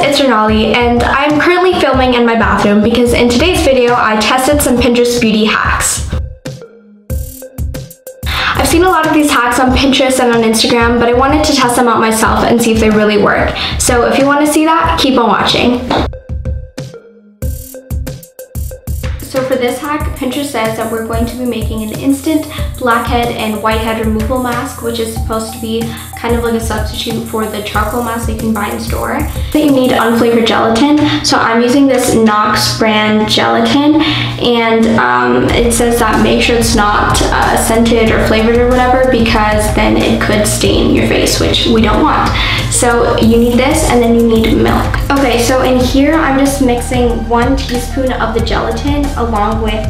it's Runali, and I'm currently filming in my bathroom because in today's video I tested some Pinterest beauty hacks. I've seen a lot of these hacks on Pinterest and on Instagram, but I wanted to test them out myself and see if they really work. So if you want to see that, keep on watching. So for this hack, Pinterest says that we're going to be making an instant blackhead and whitehead removal mask, which is supposed to be kind of like a substitute for the charcoal mask that you can buy in store. That you need unflavored gelatin. So I'm using this Knox brand gelatin, and it says that make sure it's not scented or flavored or whatever, because then it could stain your face, which we don't want. So you need this, and then you need milk. Okay, so in here I'm just mixing 1 teaspoon of the gelatin along with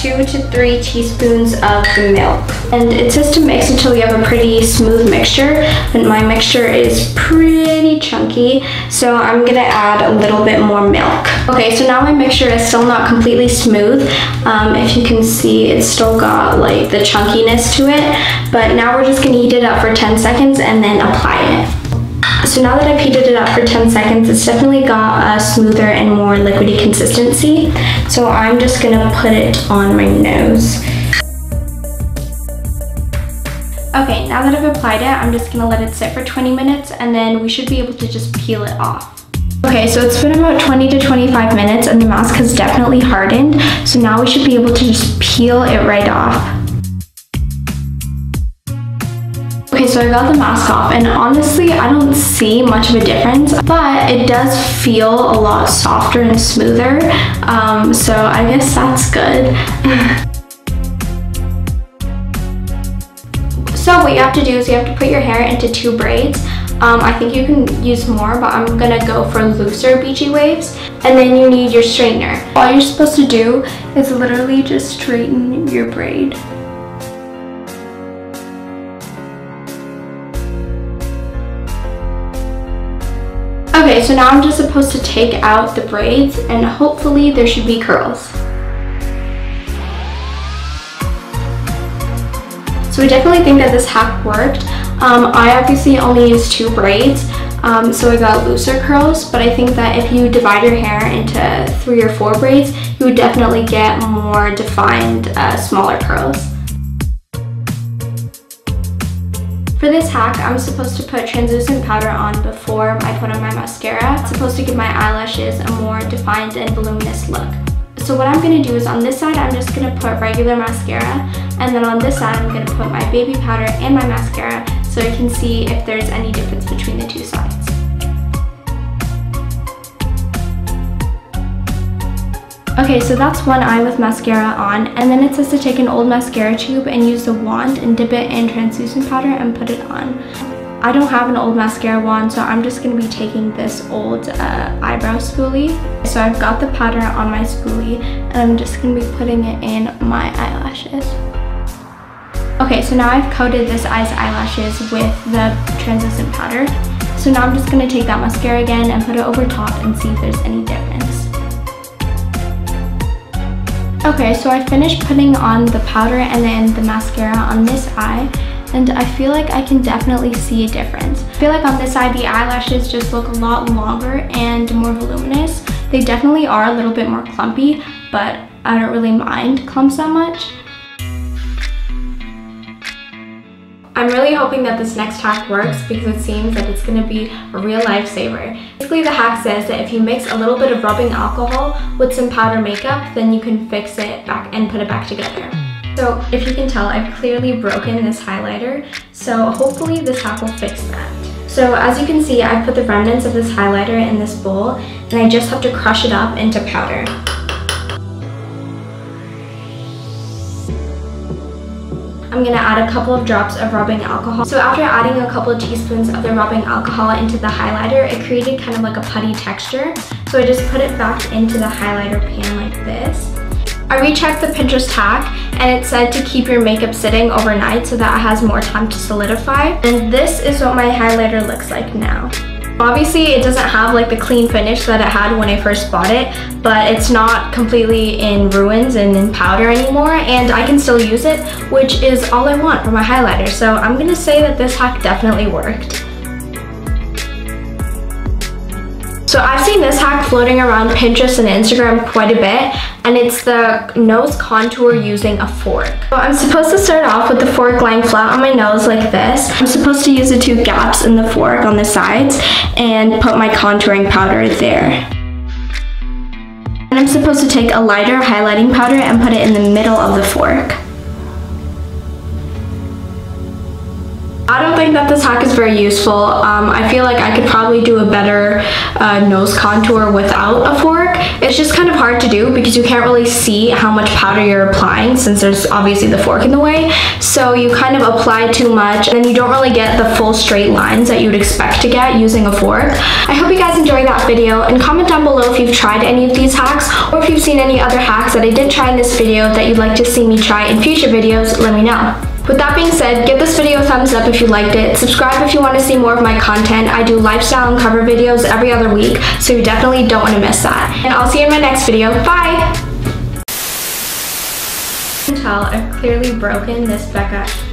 2 to 3 teaspoons of the milk. And it says to mix until you have a pretty smooth mixture, and my mixture is pretty chunky, so I'm gonna add a little bit more milk. Okay, so now my mixture is still not completely smooth. If you can see, it's still got like the chunkiness to it, but now we're just gonna heat it up for 10 seconds and then apply it. So now that I've heated it up for 10 seconds, it's definitely got a smoother and more liquidy consistency. So I'm just gonna put it on my nose. Okay, now that I've applied it, I'm just gonna let it sit for 20 minutes and then we should be able to just peel it off. Okay, so it's been about 20 to 25 minutes and the mask has definitely hardened. So now we should be able to just peel it right off. Okay, so I got the mask off, and honestly, I don't see much of a difference, but it does feel a lot softer and smoother, so I guess that's good. So what you have to do is you have to put your hair into 2 braids. I think you can use more, but I'm gonna go for looser beachy waves. And then you need your straightener. All you're supposed to do is literally just straighten your braid. Okay, so now I'm just supposed to take out the braids and hopefully there should be curls. So I definitely think that this hack worked. I obviously only used 2 braids, so I got looser curls, but I think that if you divide your hair into 3 or 4 braids, you would definitely get more defined, smaller curls. For this hack, I'm supposed to put translucent powder on before I put on my mascara. It's supposed to give my eyelashes a more defined and voluminous look. So what I'm going to do is on this side, I'm just going to put regular mascara, and then on this side, I'm going to put my baby powder and my mascara so you can see if there's any difference between the 2 sides. Okay, so that's one eye with mascara on, and then it says to take an old mascara tube and use the wand and dip it in translucent powder and put it on. I don't have an old mascara wand, so I'm just going to be taking this old eyebrow spoolie. So I've got the powder on my spoolie, and I'm just going to be putting it in my eyelashes. Okay, so now I've coated this eye's eyelashes with the translucent powder. So now I'm just going to take that mascara again and put it over top and see if there's any difference. Okay, so I finished putting on the powder and then the mascara on this eye, and I feel like I can definitely see a difference. I feel like on this side the eyelashes just look a lot longer and more voluminous. They definitely are a little bit more clumpy, but I don't really mind clumps that much. I'm really hoping that this next hack works because it seems that it's going to be a real lifesaver. Basically, the hack says that if you mix a little bit of rubbing alcohol with some powder makeup, then you can fix it back and put it back together. So if you can tell, I've clearly broken this highlighter, so hopefully this hack will fix that. So as you can see, I've put the remnants of this highlighter in this bowl, and I just have to crush it up into powder. I'm gonna add a couple of drops of rubbing alcohol. So after adding a couple of teaspoons of the rubbing alcohol into the highlighter, it created kind of like a putty texture. So I just put it back into the highlighter pan like this. I rechecked the Pinterest hack, and it said to keep your makeup sitting overnight so that it has more time to solidify. And this is what my highlighter looks like now. Obviously, it doesn't have like the clean finish that it had when I first bought it, but it's not completely in ruins and in powder anymore, and I can still use it, which is all I want for my highlighter. So I'm gonna say that this hack definitely worked. So I've seen this hack floating around Pinterest and Instagram quite a bit, and it's the nose contour using a fork. So I'm supposed to start off with the fork lying flat on my nose like this. I'm supposed to use the 2 gaps in the fork on the sides and put my contouring powder there. And I'm supposed to take a lighter highlighting powder and put it in the middle of the fork. I don't think that this hack is very useful. I feel like I could probably do a better nose contour without a fork. It's just kind of hard to do because you can't really see how much powder you're applying since there's obviously the fork in the way. So you kind of apply too much and you don't really get the full straight lines that you would expect to get using a fork. I hope you guys enjoyed that video, and comment down below if you've tried any of these hacks or if you've seen any other hacks that I didn't try in this video that you'd like to see me try in future videos. Let me know. With that being said, give this video a thumbs up if you liked it, subscribe if you want to see more of my content. I do lifestyle and cover videos every other week, so you definitely don't want to miss that. And I'll see you in my next video. Bye! You can tell I've clearly broken this BEACHY